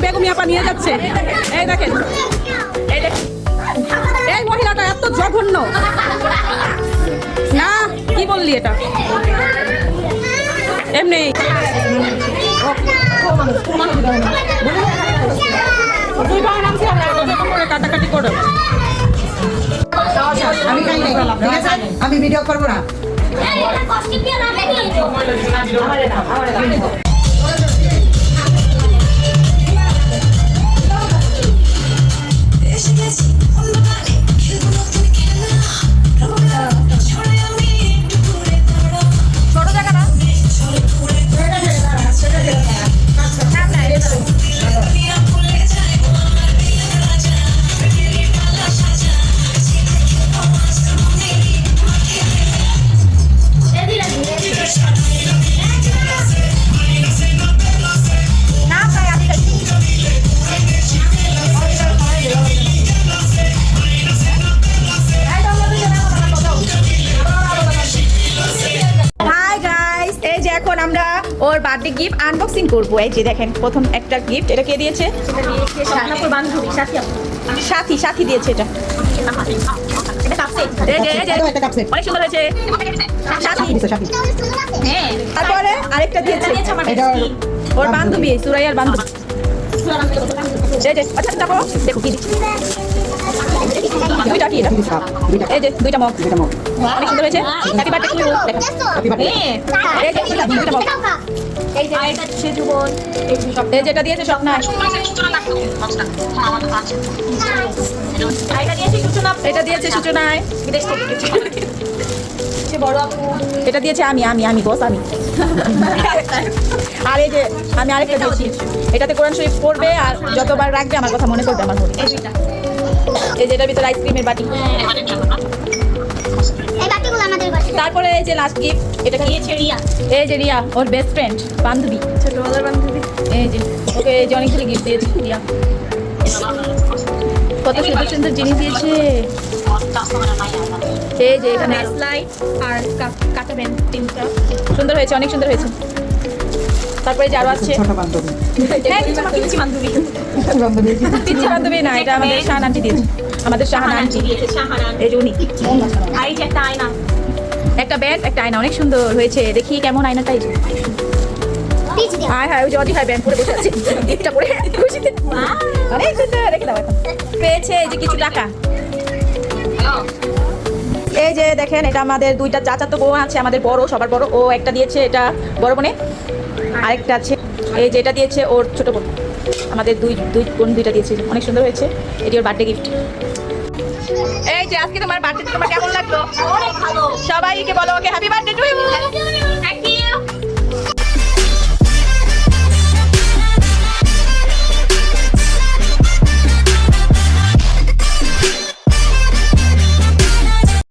বেগুনি আপা নিয়ে যাচ্ছে। এই দেখেন, এই মহিলাটা এত জঘন্য না, কি বললি এটা এমনি কাটাকাটি করো। আমি ভিডিও করবো না। ওর বার্থডে গিফট আনবক্সিং করবো। এই যে দেখেন, প্রথম একটা গিফট। এটা কে দিয়েছে? সাথী। সাথী দিয়েছে এটা। অনেক সুন্দর হয়েছে। তারপরে আরেকটা দিয়েছে ওর বান্ধবী, সুরাইয়ার বান্ধবী। আচ্ছা তারপর দেখো কি দিচ্ছে। দুইটা কি এটা? এই যে দুইটা মগ। অনেক সুন্দর হয়েছে। Happy birthday to you. এই যে দুইটা মগ। এই যে এটা সেজুবন, এই যেটা দিয়েছে স্বপ্না। এটা দিয়েছে সূচনায়। এটা দিয়েছে আমি বস আমি। আর এই যে আমি আরেকটা দিয়েছি, এটাতে কোরআন শরীফ পড়বে আর যতবার রাখবে আমার কথা মনে করবে আমার মনে। এই যেটার ভিতরে আইসক্রিমের বাটি। তারপরে এই যে লাস্ট গিফট, এটা কি? এই যে রিয়া, ওর বেস্ট ফ্রেন্ড, বান্ধবী, ছোটবেলার বান্ধবী। এই যে ওকে এই যে অনেকগুলো গিফট দিয়েছে রিয়া। কত সুন্দর সুন্দর জিনিস দিয়েছে। এই যে এখানে স্লাইড আর কাটাবেন, তিনটা সুন্দর হয়েছে, অনেক সুন্দর হয়েছে। তারপরে যারা আছে বান্ধবী না, এটা আমাদের শাহান আন্টি দিয়েছে। আমাদের শাহান আন্টি এই যে উনি। একটা ব্যাগ, একটা আয়না, অনেক সুন্দর হয়েছে। দেখি কেমন আয়নাটাই। হ্যাঁ ওই যে অজি ভাই ব্যাগ পরে বসে আছে, গিফটটা পরে খুশিতে। অনেক সুন্দর, রেখে দাও এখন। পেয়েছে এই যে কিছু টাকা। এই যে দেখেন, এটা আমাদের দুইটা চাচাতো বউ আছে, আমাদের বড়, সবার বড়। ও একটা দিয়েছে, এটা বড় বোনে। আরেকটা আছে এই যে এটা দিয়েছে ওর ছোট বোন। আমাদের দুই বোন দুইটা দিয়েছে। অনেক সুন্দর হয়েছে। এটি ওর বার্থডে গিফট। এই যে আজকে তোমার বার্থডে, তোমার কেমন লাগলো? অনেক ভালো। সবাইকে বলো ওকে হ্যাপি বার্থডে টু ইউ।